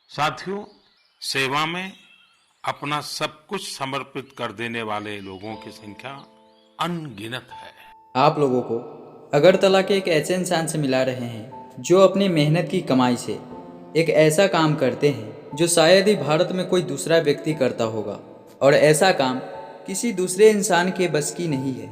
साथियों, सेवा में अपना सब कुछ समर्पित कर देने वाले लोगों की संख्या अनगिनत है। आप लोगों को अगरतला के एक ऐसे इंसान से मिला रहे हैं जो अपनी मेहनत की कमाई से एक ऐसा काम करते हैं जो शायद ही भारत में कोई दूसरा व्यक्ति करता होगा, और ऐसा काम किसी दूसरे इंसान के बस की नहीं है।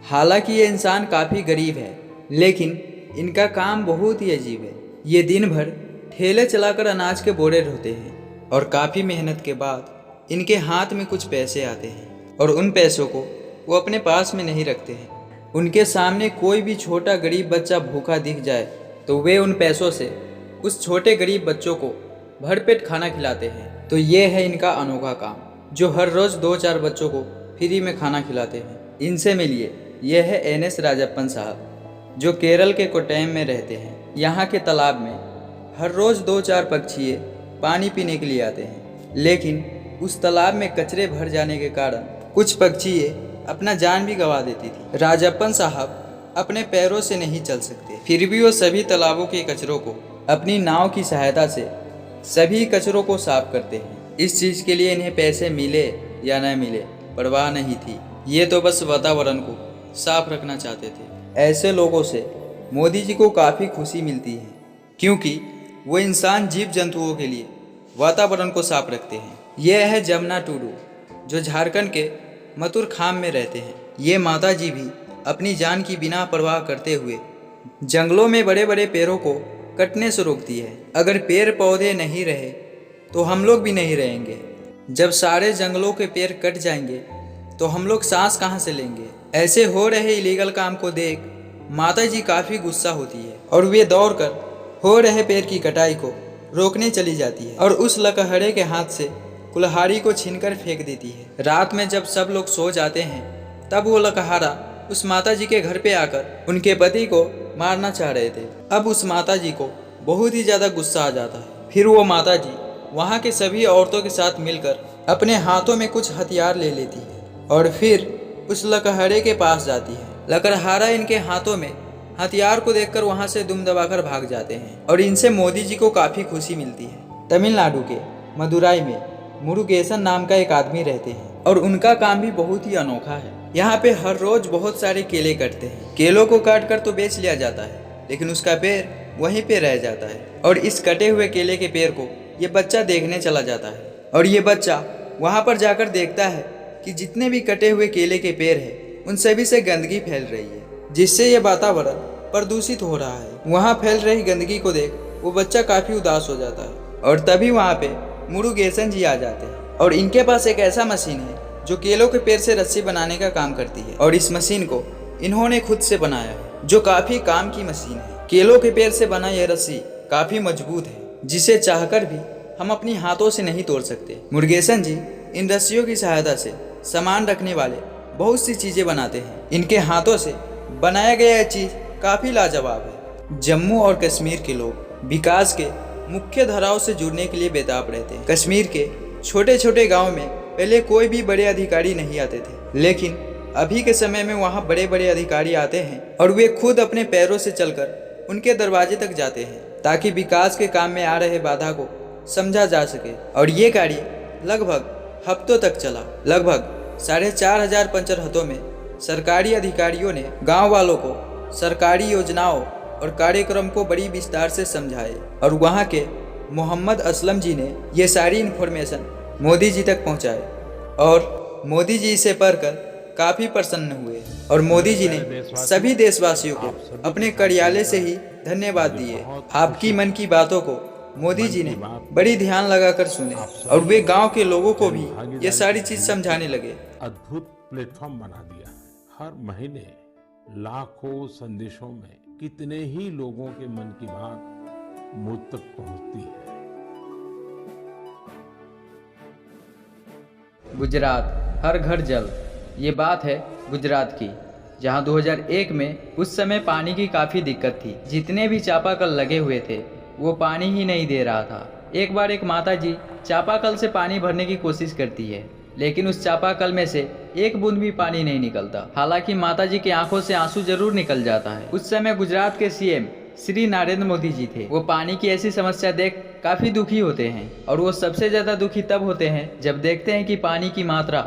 हालांकि ये इंसान काफ़ी गरीब है, लेकिन इनका काम बहुत ही अजीब है। ये दिन भर ठेले चलाकर अनाज के बोरे ढोते हैं और काफ़ी मेहनत के बाद इनके हाथ में कुछ पैसे आते हैं, और उन पैसों को वो अपने पास में नहीं रखते हैं। उनके सामने कोई भी छोटा गरीब बच्चा भूखा दिख जाए तो वे उन पैसों से उस छोटे गरीब बच्चों को भरपेट खाना खिलाते हैं। तो ये है इनका अनोखा काम, जो हर रोज़ 2-4 बच्चों को फ्री में खाना खिलाते हैं। इनसे मिलिए, ये है NS राजप्पन साहब, जो केरल के कोट्टयम में रहते हैं। यहाँ के तालाब में हर रोज़ 2-4 पक्षी पानी पीने के लिए आते हैं, लेकिन उस तालाब में कचरे भर जाने के कारण कुछ पक्षी अपना जान भी गंवा देती थी। राजप्पन साहब अपने पैरों से नहीं चल सकते, फिर भी वो सभी तालाबों के कचरों को अपनी नाव की सहायता से सभी कचरों को साफ करते हैं। इस चीज़ के लिए इन्हें पैसे मिले या न मिले परवाह नहीं थी, ये तो बस वातावरण को साफ रखना चाहते थे। ऐसे लोगों से मोदी जी को काफ़ी खुशी मिलती है, क्योंकि वो इंसान जीव जंतुओं के लिए वातावरण को साफ रखते हैं। ये है जमुना टुडू, जो झारखंड के मतुरखाम में रहते हैं। ये माता जी भी अपनी जान की बिना परवाह करते हुए जंगलों में बड़े बड़े पेड़ों को कटने से रोकती है। अगर पेड़ पौधे नहीं रहे तो हम लोग भी नहीं रहेंगे। जब सारे जंगलों के पेड़ कट जाएंगे तो हम लोग सांस कहाँ से लेंगे। ऐसे हो रहे इलीगल काम को देख माता जी काफ़ी गुस्सा होती है, और वे दौड़कर हो रहे पेड़ की कटाई को रोकने चली जाती है, और उस लकड़हारे के हाथ से कुल्हाड़ी को छीनकर फेंक देती है। रात में जब सब लोग सो जाते हैं, तब वो लकड़हारा उस माता जी के घर पे आकर उनके पति को मारना चाह रहे थे। अब उस माता जी को बहुत ही ज़्यादा गुस्सा आ जाता है। फिर वो माता जी वहाँ के सभी औरतों के साथ मिलकर अपने हाथों में कुछ हथियार ले लेती है, और फिर उस लकड़हारे के पास जाती है। लकड़हारा इनके हाथों में हथियार को देखकर वहाँ से दुम दबाकर भाग जाते हैं, और इनसे मोदी जी को काफ़ी खुशी मिलती है। तमिलनाडु के मदुराई में मुरुगेसन नाम का एक आदमी रहते हैं, और उनका काम भी बहुत ही अनोखा है। यहाँ पे हर रोज बहुत सारे केले कटते हैं। केलों को काट कर तो बेच लिया जाता है, लेकिन उसका पेड़ वहीं पे रह जाता है, और इस कटे हुए केले के पेड़ को ये बच्चा देखने चला जाता है। और ये बच्चा वहाँ पर जाकर देखता है कि जितने भी कटे हुए केले के पेड़ हैं उन सभी से गंदगी फैल रही है, जिससे ये वातावरण प्रदूषित हो रहा है। वहाँ फैल रही गंदगी को देख वो बच्चा काफ़ी उदास हो जाता है, और तभी वहाँ पे मुरुगेसन जी आ जाते हैं, और इनके पास एक ऐसा मशीन है जो केलों के पेड़ से रस्सी बनाने का काम करती है। और इस मशीन को इन्होंने खुद से बनाया है, जो काफ़ी काम की मशीन है। केलों के पेड़ से बना यह रस्सी काफ़ी मजबूत है, जिसे चाहकर भी हम अपनी हाथों से नहीं तोड़ सकते। मुरुगेसन जी इन रस्सियों की सहायता से सामान रखने वाले बहुत सी चीज़ें बनाते हैं। इनके हाथों से बनाया गया यह चीज़ काफ़ी लाजवाब है। जम्मू और कश्मीर के लोग विकास के मुख्य धाराओं से जुड़ने के लिए बेताब रहते हैं। कश्मीर के छोटे छोटे गाँव में पहले कोई भी बड़े अधिकारी नहीं आते थे, लेकिन अभी के समय में वहाँ बड़े बड़े अधिकारी आते हैं, और वे खुद अपने पैरों से चलकर उनके दरवाजे तक जाते हैं, ताकि विकास के काम में आ रहे बाधा को समझा जा सके। और ये कार्य लगभग हफ्तों तक चला। लगभग 4500 पंचर हाथों में सरकारी अधिकारियों ने गाँव वालों को सरकारी योजनाओं और कार्यक्रम को बड़ी विस्तार से समझाए, और वहाँ के मोहम्मद असलम जी ने ये सारी इन्फॉर्मेशन मोदी जी तक पहुँचाए, और मोदी जी इसे पढ़कर काफ़ी प्रसन्न हुए, और मोदी जी ने सभी देशवासियों को अपने कार्यालय से ही धन्यवाद दिए। आपकी मन की बातों को मोदी जी ने बड़ी ध्यान लगाकर सुने, और वे गांव के लोगों को भी ये सारी चीज समझाने लगे। अद्भुत प्लेटफॉर्म बना दिया। हर महीने लाखों संदेशों में कितने ही लोगों के मन की बात मुझ तक पहुंचती है। गुजरात हर घर जल, ये बात है गुजरात की, जहां 2001 में उस समय पानी की काफ़ी दिक्कत थी। जितने भी चापाकल लगे हुए थे वो पानी ही नहीं दे रहा था। एक बार एक माता जी चापाकल से पानी भरने की कोशिश करती है, लेकिन उस चापाकल में से एक बूंद भी पानी नहीं निकलता। हालांकि माता जी की आंखों से आंसू जरूर निकल जाता है। उस समय गुजरात के CM श्री नरेंद्र मोदी जी थे। वो पानी की ऐसी समस्या देख काफी दुखी होते हैं और वो सबसे ज्यादा दुखी तब होते हैं जब देखते हैं कि पानी की मात्रा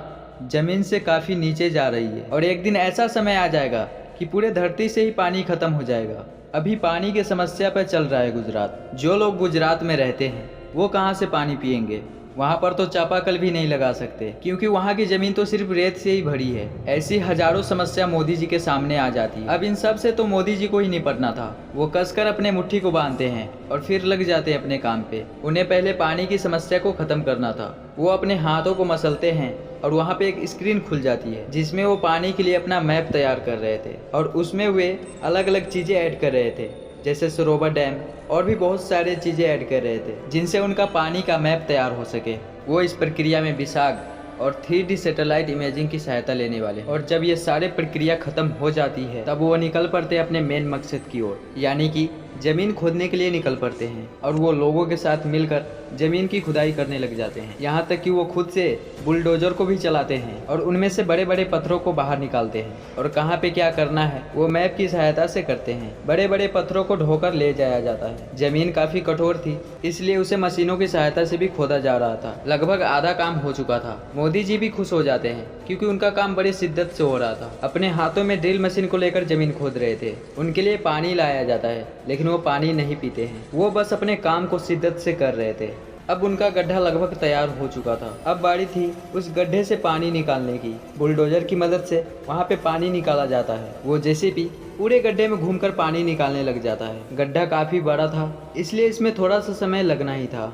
जमीन से काफी नीचे जा रही है और एक दिन ऐसा समय आ जाएगा कि पूरे धरती से ही पानी खत्म हो जाएगा। अभी पानी की समस्या पर चल रहा है गुजरात। जो लोग गुजरात में रहते हैं वो कहाँ से पानी पिएंगे? वहाँ पर तो चापाकल भी नहीं लगा सकते क्योंकि वहाँ की जमीन तो सिर्फ रेत से ही भरी है। ऐसी हजारों समस्या मोदी जी के सामने आ जाती है। अब इन सब से तो मोदी जी को ही निपटना था। वो कसकर अपने मुट्ठी को बांधते हैं और फिर लग जाते हैं अपने काम पे। उन्हें पहले पानी की समस्या को खत्म करना था। वो अपने हाथों को मसलते हैं और वहाँ पे एक स्क्रीन खुल जाती है जिसमें वो पानी के लिए अपना मैप तैयार कर रहे थे और उसमें वे अलग अलग चीज़ें ऐड कर रहे थे, जैसे सरोवर डैम और भी बहुत सारे चीज़ें ऐड कर रहे थे जिनसे उनका पानी का मैप तैयार हो सके। वो इस प्रक्रिया में विसाग और 3D सैटेलाइट इमेजिंग की सहायता लेने वाले हैं। और जब ये सारे प्रक्रिया खत्म हो जाती है तब वो निकल पड़ते हैं अपने मेन मकसद की ओर, यानी कि जमीन खोदने के लिए निकल पड़ते हैं और वो लोगों के साथ मिलकर जमीन की खुदाई करने लग जाते हैं। यहाँ तक कि वो खुद से बुलडोजर को भी चलाते हैं और उनमें से बड़े बड़े पत्थरों को बाहर निकालते हैं और कहाँ पे क्या करना है वो मैप की सहायता से करते हैं। बड़े बड़े पत्थरों को ढोकर ले जाया जाता है। जमीन काफी कठोर थी इसलिए उसे मशीनों की सहायता से भी खोदा जा रहा था। लगभग आधा काम हो चुका था। मोदी जी भी खुश हो जाते हैं क्योंकि उनका काम बड़ी शिद्दत से हो रहा था। अपने हाथों में ड्रिल मशीन को लेकर जमीन खोद रहे थे। उनके लिए पानी लाया जाता है लेकिन वो पानी नहीं पीते हैं। वो बस अपने काम को शिद्दत से कर रहे थे। अब उनका गड्ढा लगभग तैयार हो चुका था। अब बारी थी उस गड्ढे से पानी निकालने की। बुलडोजर की मदद से वहाँ पे पानी निकाला जाता है। वो जेसीबी पूरे गड्ढे में घूमकर पानी निकालने लग जाता है। गड्ढा काफी बड़ा था इसलिए इसमें थोड़ा सा समय लगना ही था।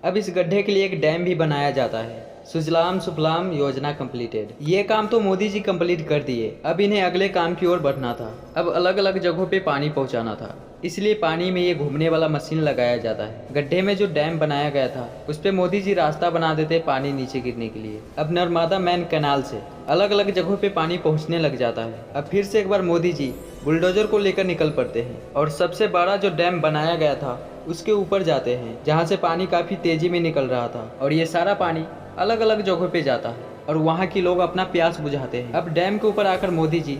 अब इस गड्ढे के लिए एक डैम भी बनाया जाता है। सुजलाम सुफलाम योजना कंप्लीटेड। ये काम तो मोदी जी कंप्लीट कर दिए। अब इन्हें अगले काम की ओर बढ़ना था। अब अलग अलग जगहों पे पानी पहुंचाना था, इसलिए पानी में ये घूमने वाला मशीन लगाया जाता है। गड्ढे में जो डैम बनाया गया था उस पे मोदी जी रास्ता बना देते पानी नीचे गिरने के लिए। अब नर्मदा मैन कैनाल से अलग अलग जगहों पे पानी पहुंचने लग जाता है। अब फिर से एक बार मोदी जी बुलडोजर को लेकर निकल पड़ते हैं और सबसे बड़ा जो डैम बनाया गया था उसके ऊपर जाते हैं जहाँ से पानी काफी तेजी में निकल रहा था और ये सारा पानी अलग अलग जगहों पे जाता है और वहाँ के लोग अपना प्यास बुझाते हैं। अब डैम के ऊपर आकर मोदी जी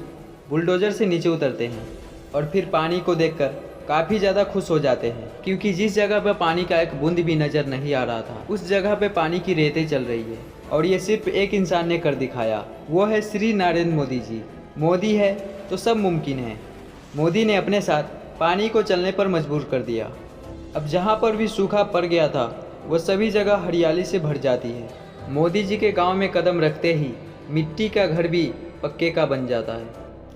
बुलडोजर से नीचे उतरते हैं और फिर पानी को देखकर काफ़ी ज़्यादा खुश हो जाते हैं क्योंकि जिस जगह पर पानी का एक बूंद भी नज़र नहीं आ रहा था उस जगह पे पानी की रेतें चल रही है और ये सिर्फ एक इंसान ने कर दिखाया। वो है श्री नरेंद्र मोदी जी। मोदी है तो सब मुमकिन है। मोदी ने अपने साथ पानी को चलने पर मजबूर कर दिया। अब जहाँ पर भी सूखा पड़ गया था वो सभी जगह हरियाली से भर जाती है। मोदी जी के गांव में कदम रखते ही मिट्टी का घर भी पक्के का बन जाता है।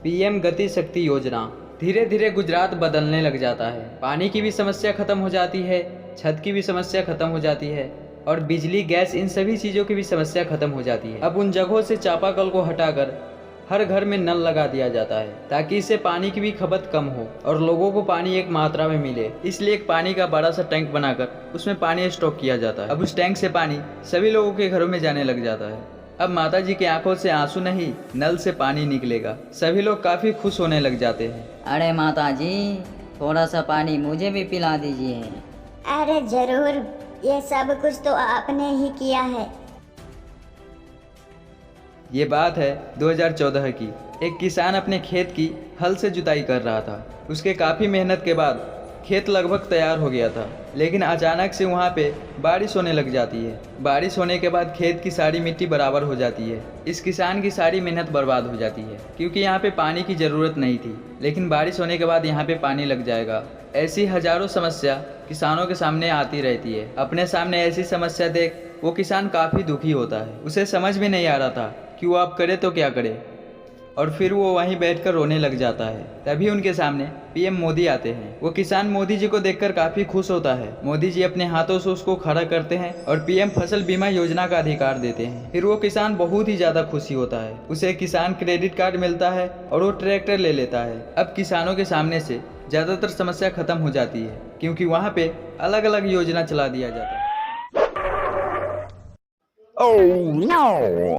पीएम गति शक्ति योजना। धीरे धीरे गुजरात बदलने लग जाता है। पानी की भी समस्या खत्म हो जाती है, छत की भी समस्या खत्म हो जाती है और बिजली गैस इन सभी चीज़ों की भी समस्या खत्म हो जाती है। अब उन जगहों से चापाकल को हटाकर हर घर में नल लगा दिया जाता है ताकि इससे पानी की भी खपत कम हो और लोगों को पानी एक मात्रा में मिले। इसलिए एक पानी का बड़ा सा टैंक बनाकर उसमें पानी स्टॉक किया जाता है। अब उस टैंक से पानी सभी लोगों के घरों में जाने लग जाता है। अब माता जी की आंखों से आंसू नहीं, नल से पानी निकलेगा। सभी लोग काफी खुश होने लग जाते हैं। अरे माता जी, थोड़ा सा पानी मुझे भी पिला दीजिए। अरे जरूर, ये सब कुछ तो आपने ही किया है। ये बात है 2014 की। एक किसान अपने खेत की हल से जुताई कर रहा था। उसके काफ़ी मेहनत के बाद खेत लगभग तैयार हो गया था, लेकिन अचानक से वहाँ पे बारिश होने लग जाती है। बारिश होने के बाद खेत की सारी मिट्टी बराबर हो जाती है। इस किसान की सारी मेहनत बर्बाद हो जाती है क्योंकि यहाँ पे पानी की ज़रूरत नहीं थी, लेकिन बारिश होने के बाद यहाँ पे पानी लग जाएगा। ऐसी हजारों समस्या किसानों के सामने आती रहती है। अपने सामने ऐसी समस्या देख वो किसान काफ़ी दुखी होता है। उसे समझ में नहीं आ रहा था कि वो अब करे तो क्या करे, और फिर वो वहीं बैठकर रोने लग जाता है। तभी उनके सामने पीएम मोदी आते हैं। वो किसान मोदी जी को देखकर काफी खुश होता है। मोदी जी अपने हाथों से उसको खड़ा करते हैं और पीएम फसल बीमा योजना का अधिकार देते हैं। फिर वो किसान बहुत ही ज्यादा खुशी होता है। उसे किसान क्रेडिट कार्ड मिलता है और वो ट्रैक्टर ले लेता है। अब किसानों के सामने से ज्यादातर समस्या खत्म हो जाती है क्योंकि वहाँ पे अलग अलग योजना चला दिया जाता है। Oh no!